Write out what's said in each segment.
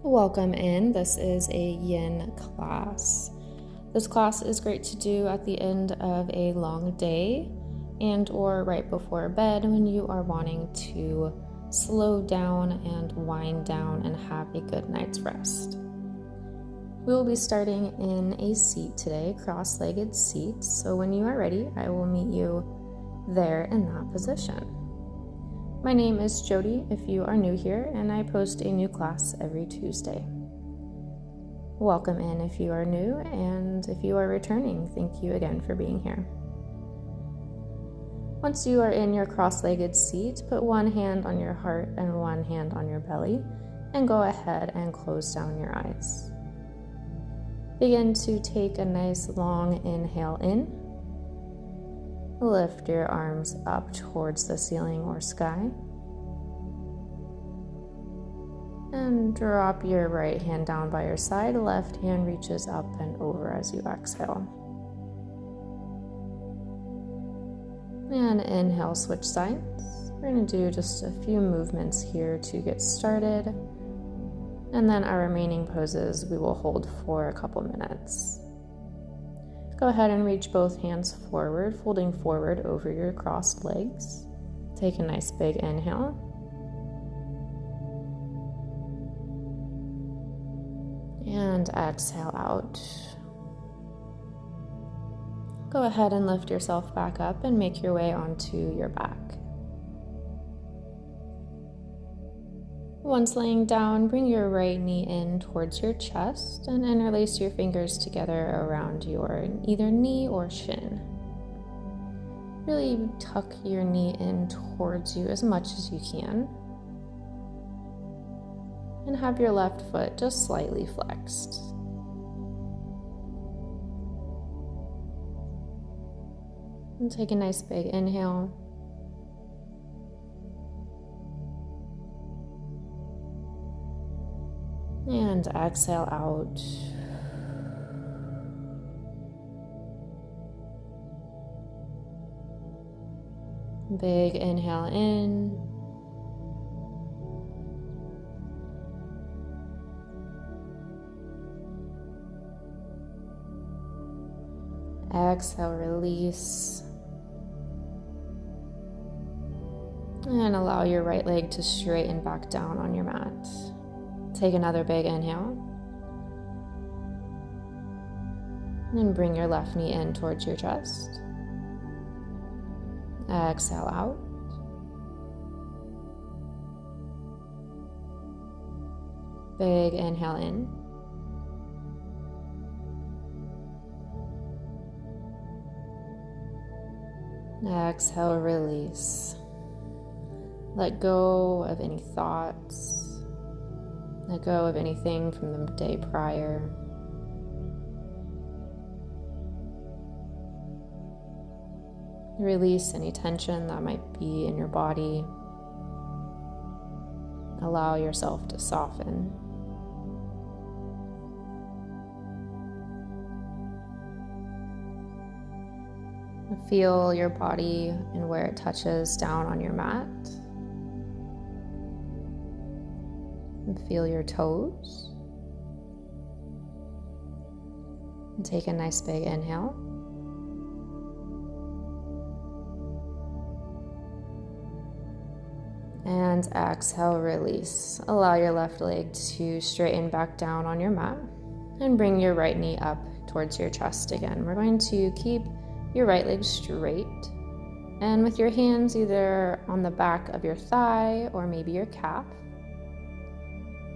Welcome in. This is a Yin class. This class is great to do at the end of a long day and or right before bed when you are wanting to slow down and wind down and have a good night's rest. We will be starting in a seat today, cross-legged seat. So when you are ready, I will meet you there in that position. My name is Jody if you are new here, and I post a new class every Tuesday. Welcome in if you are new, and if you are returning, thank you again for being here. Once you are in your cross-legged seat, put one hand on your heart and one hand on your belly, and go ahead and close down your eyes. Begin to take a nice long inhale in. Lift your arms up towards the ceiling or sky. And drop your right hand down by your side. Left hand reaches up and over as you exhale. And inhale, switch sides. We're going to do just a few movements here to get started. And then our remaining poses we will hold for a couple minutes. Go ahead and reach both hands forward, folding forward over your crossed legs. Take a nice big inhale. And exhale out. Go ahead and lift yourself back up and make your way onto your back. Once laying down, bring your right knee in towards your chest and interlace your fingers together around your either knee or shin. Really tuck your knee in towards you as much as you can. And have your left foot just slightly flexed. And take a nice big inhale. And exhale out. Big inhale in. Exhale, release. And allow your right leg to straighten back down on your mat. Take another big inhale. And bring your left knee in towards your chest. Exhale out. Big inhale in. Exhale, release. Let go of any thoughts. Let go of anything from the day prior. Release any tension that might be in your body. Allow yourself to soften. Feel your body and where it touches down on your mat. And feel your toes. And take a nice big inhale. And exhale, release. Allow your left leg to straighten back down on your mat. And bring your right knee up towards your chest again. We're going to keep your right leg straight, and with your hands either on the back of your thigh or maybe your calf,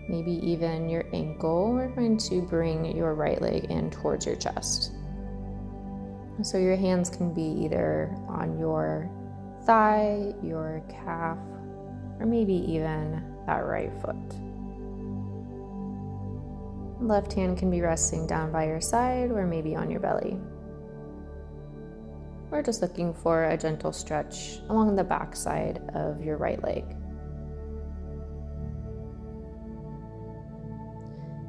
maybe even your ankle, we're going to bring your right leg in towards your chest. So your hands can be either on your thigh, your calf, or maybe even that right foot. Left hand can be resting down by your side or maybe on your belly. We're just looking for a gentle stretch along the back side of your right leg.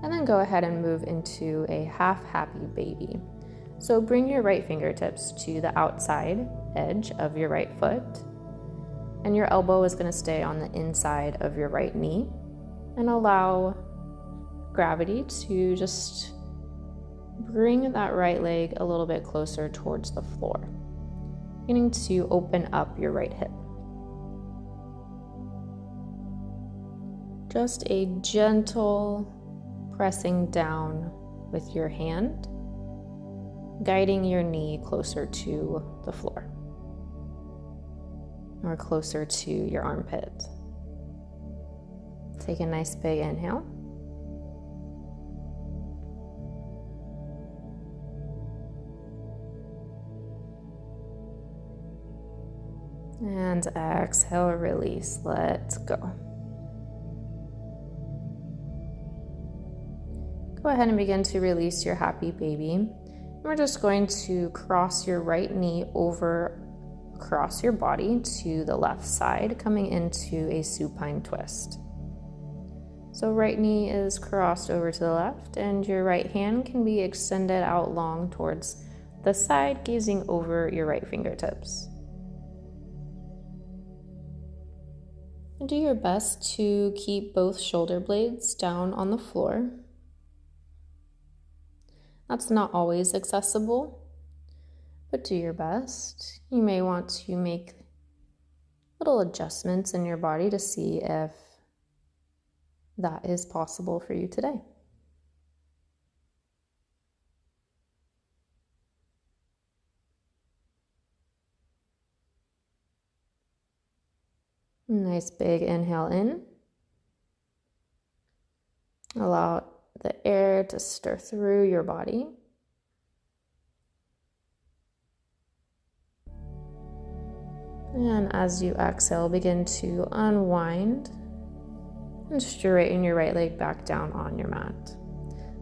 And then go ahead and move into a half happy baby. So bring your right fingertips to the outside edge of your right foot, and your elbow is going to stay on the inside of your right knee, and allow gravity to just bring that right leg a little bit closer towards the floor, beginning to open up your right hip. Just a gentle pressing down with your hand, guiding your knee closer to the floor or closer to your armpit. Take a nice big inhale. And exhale, release, let go. Go ahead and begin to release your happy baby. We're just going to cross your right knee over across your body to the left side, coming into a supine twist. So right knee is crossed over to the left, and your right hand can be extended out long towards the side, gazing over your right fingertips. And do your best to keep both shoulder blades down on the floor. That's not always accessible, but do your best. You may want to make little adjustments in your body to see if that is possible for you today. Nice big inhale in. Allow the air to stir through your body. And as you exhale, begin to unwind and straighten your right leg back down on your mat.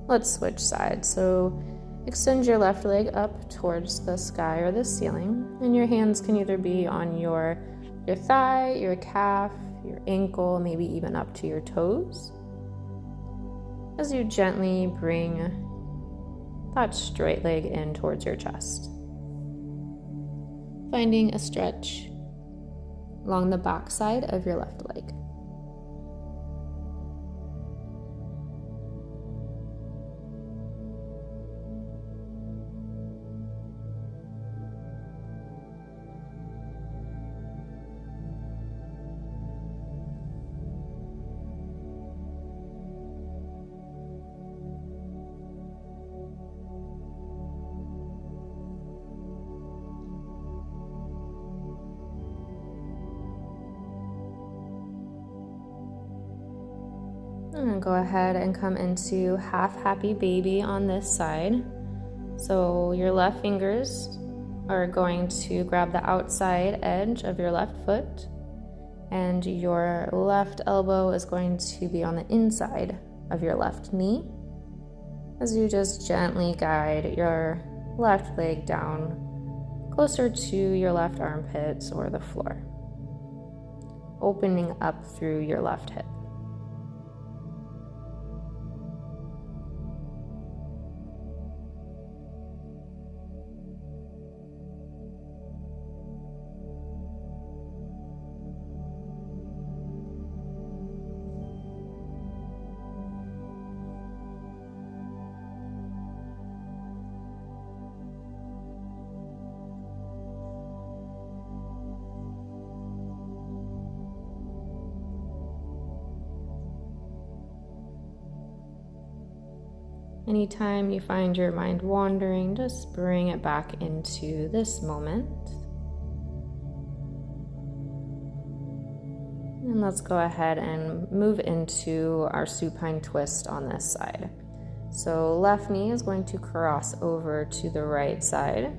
Let's switch sides. So extend your left leg up towards the sky or the ceiling, and your hands can either be on your thigh, your calf, your ankle, maybe even up to your toes. As you gently bring that straight leg in towards your chest. Finding a stretch along the back side of your left leg. And go ahead and come into half happy baby on this side. So your left fingers are going to grab the outside edge of your left foot, and your left elbow is going to be on the inside of your left knee as you just gently guide your left leg down closer to your left armpit or the floor, opening up through your left hip. Anytime you find your mind wandering, just bring it back into this moment. And let's go ahead and move into our supine twist on this side. So left knee is going to cross over to the right side.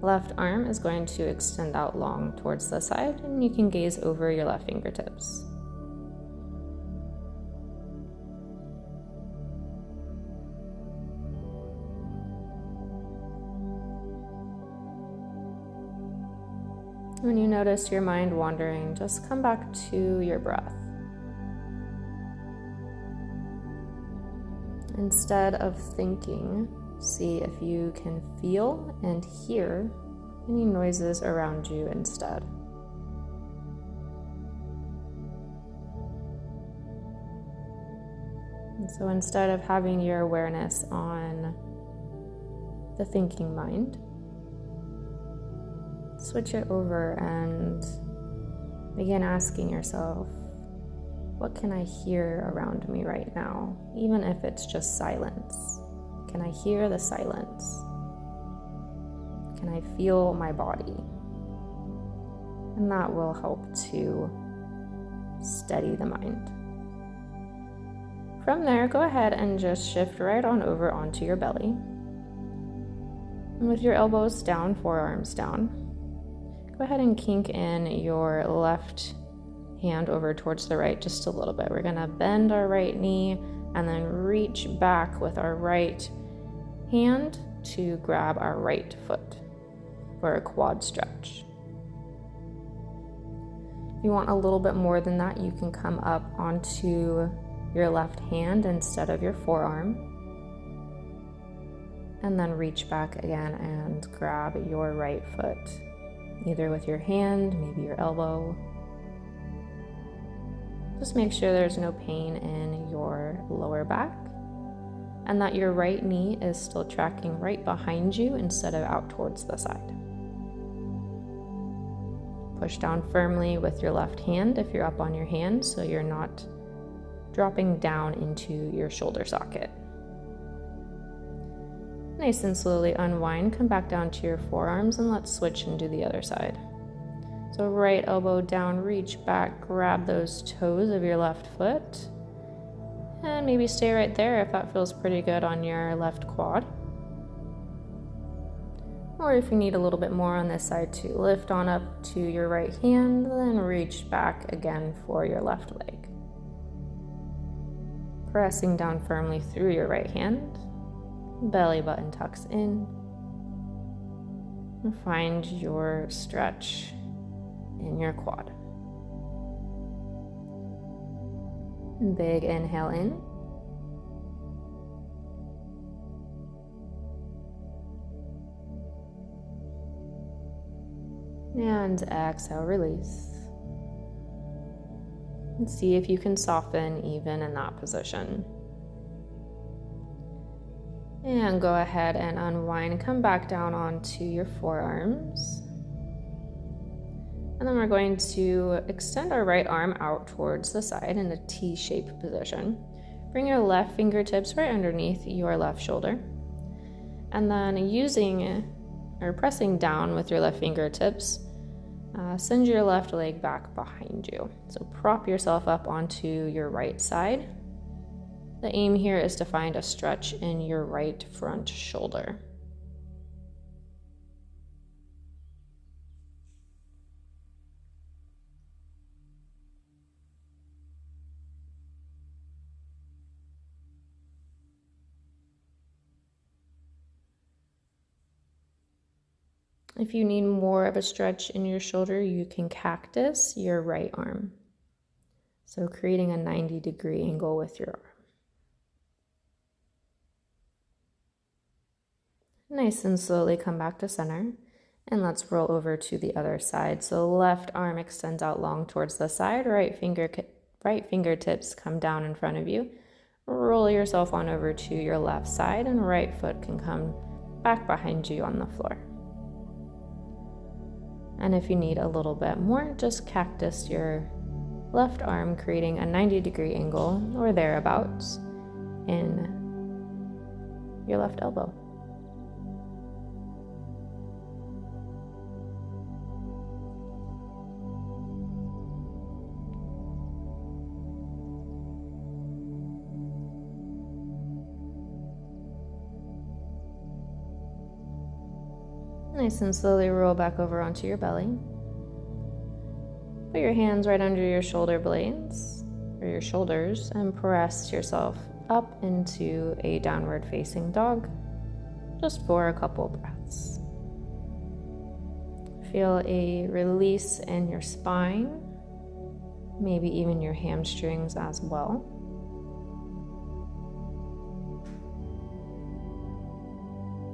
Left arm is going to extend out long towards the side, and you can gaze over your left fingertips. When you notice your mind wandering, just come back to your breath. Instead of thinking, see if you can feel and hear any noises around you instead. And So instead of having your awareness on the thinking mind, switch it over and begin asking yourself, what can I hear around me right now? Even if it's just silence. Can I hear the silence? Can I feel my body? And that will help to steady the mind. From there, go ahead and just shift right on over onto your belly. And with your elbows down, forearms down, go ahead and kink in your left hand over towards the right just a little bit. We're gonna bend our right knee and then reach back with our right hand to grab our right foot for a quad stretch. If you want a little bit more than that, you can come up onto your left hand instead of your forearm, and then reach back again and grab your right foot, either with your hand, maybe your elbow. Just make sure there's no pain in your lower back and that your right knee is still tracking right behind you instead of out towards the side. Push down firmly with your left hand if you're up on your hand, so you're not dropping down into your shoulder socket. Nice and slowly unwind, come back down to your forearms, and let's switch and do the other side. So right elbow down, reach back, grab those toes of your left foot, and maybe stay right there if that feels pretty good on your left quad. Or if you need a little bit more on this side too, lift on up to your right hand, then reach back again for your left leg. Pressing down firmly through your right hand, belly button tucks in, and find your stretch in your quad. Big inhale in. And exhale, release. And see if you can soften even in that position. And go ahead and unwind, come back down onto your forearms. And then we're going to extend our right arm out towards the side in a T-shaped position. Bring your left fingertips right underneath your left shoulder. And then pressing down with your left fingertips, send your left leg back behind you. So prop yourself up onto your right side. The aim here is to find a stretch in your right front shoulder. If you need more of a stretch in your shoulder, you can cactus your right arm. So creating a 90-degree angle with your arm. Nice and slowly come back to center. And let's roll over to the other side. So left arm extends out long towards the side, right fingertips come down in front of you. Roll yourself on over to your left side, and right foot can come back behind you on the floor. And if you need a little bit more, just cactus your left arm, creating a 90-degree angle or thereabouts in your left elbow. Nice and slowly roll back over onto your belly. Put your hands right under your shoulder blades, or your shoulders, and press yourself up into a downward facing dog, just for a couple breaths. Feel a release in your spine, maybe even your hamstrings as well.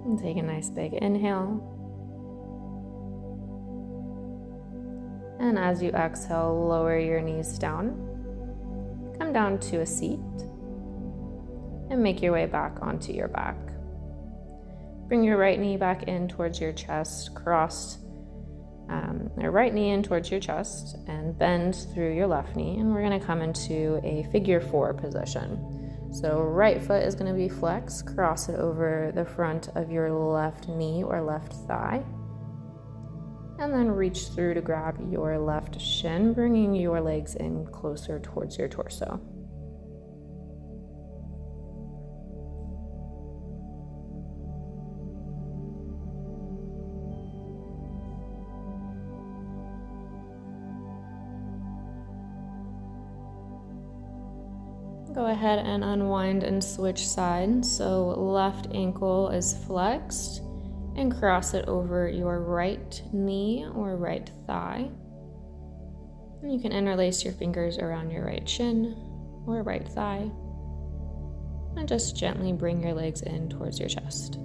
And take a nice big inhale. And as you exhale, lower your knees down. Come down to a seat. and make your way back onto your back. Bring your right knee back in towards your chest, your right knee in towards your chest, and bend through your left knee, and we're going to come into a figure 4 position. So right foot is going to be flexed, cross it over the front of your left knee or left thigh, and then reach through to grab your left shin, bringing your legs in closer towards your torso. Go ahead and unwind and switch sides. So left ankle is flexed, and cross it over your right knee or right thigh. And you can interlace your fingers around your right shin or right thigh. And just gently bring your legs in towards your chest,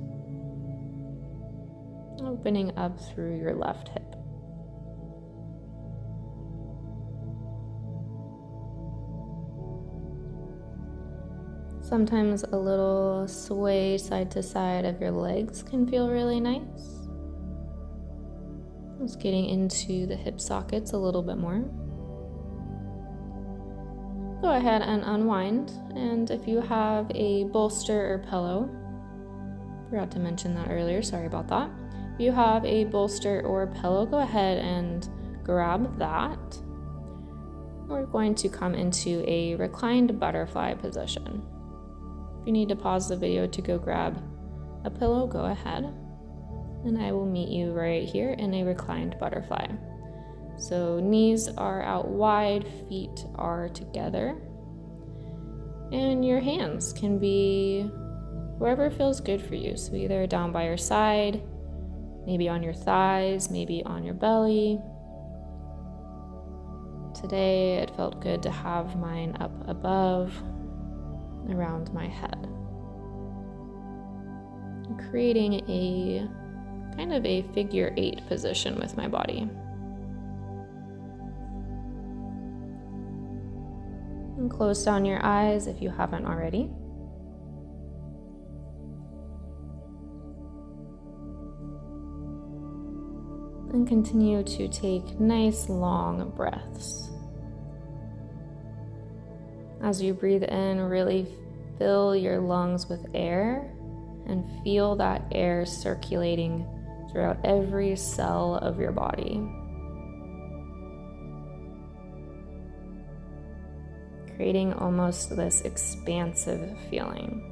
opening up through your left hip. Sometimes a little sway side to side of your legs can feel really nice. Just getting into the hip sockets a little bit more. Go ahead and unwind, and if you have a bolster or pillow, forgot to mention that earlier, sorry about that. If you have a bolster or pillow, go ahead and grab that. We're going to come into a reclined butterfly position. If you need to pause the video to go grab a pillow, go ahead. And I will meet you right here in a reclined butterfly. So knees are out wide, feet are together. And your hands can be wherever feels good for you. So either down by your side, maybe on your thighs, maybe on your belly. Today it felt good to have mine up above, around my head, creating a kind of a figure 8 position with my body. And close down your eyes if you haven't already. And continue to take nice long breaths. As you breathe in, really fill your lungs with air and feel that air circulating throughout every cell of your body. Creating almost this expansive feeling.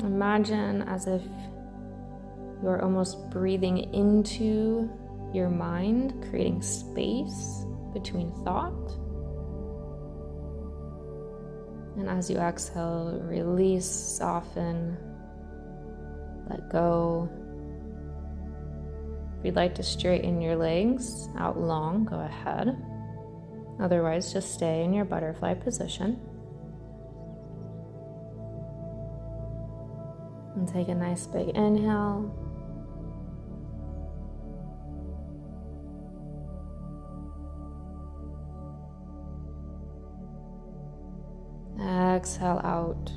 Imagine as if you're almost breathing into your mind, creating space between thought. And as you exhale, release, soften, let go. If you'd like to straighten your legs out long, go ahead. Otherwise, just stay in your butterfly position. And take a nice big inhale. Exhale out.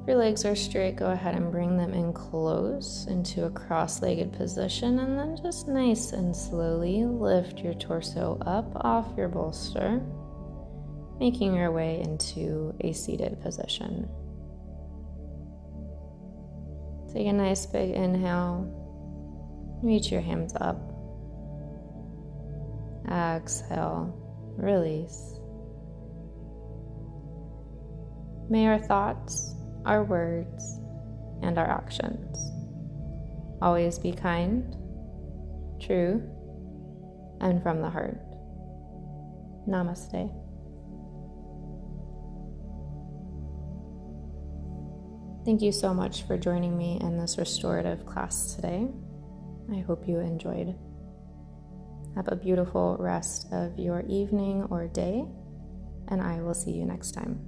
If your legs are straight, go ahead and bring them in close into a cross-legged position, and then just nice and slowly lift your torso up off your bolster, making your way into a seated position. Take a nice big inhale. Reach your hands up. Exhale, release. May our thoughts, our words, and our actions always be kind, true, and from the heart. Namaste. Thank you so much for joining me in this restorative class today. I hope you enjoyed. Have a beautiful rest of your evening or day, and I will see you next time.